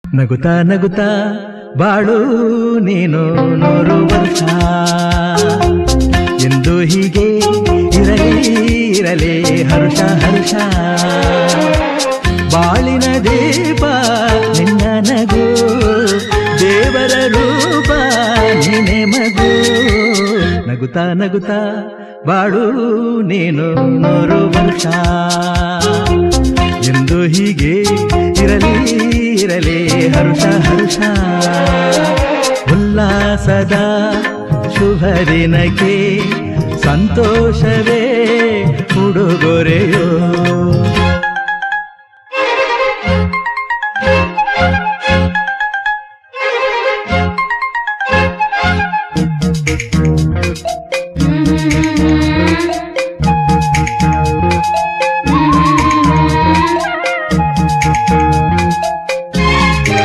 ನಗುತ್ತಾ ನಗುತ್ತಾ ಬಾಳು ನೀನು 100 ವರ್ಷ ಎಂದು ಹೀಗೆ ಇರಲಿ ಇರಲಿ ಹರ್ಷ ಹರ್ಷ ಬಾಳಿನ ದೀಪ ನಿನ್ನ ನಗು ದೇವರ ರೂಪ ನೀನೆ ಮಗು ನಗುತ್ತಾ ನಗುತ್ತಾ ಬಾಳು ನೀನು 100 ವರ್ಷ ಎಂದು ಹೀಗೆ ಇರಲಿ ಇರಲಿ ಹರ್ಷ ಹರ್ಷ ಉಲ್ಲಾಸದ ಶುಭ ದಿನಕ್ಕೆ ಸಂತೋಷವೇ ಉಡುಗೊರೆಯೋ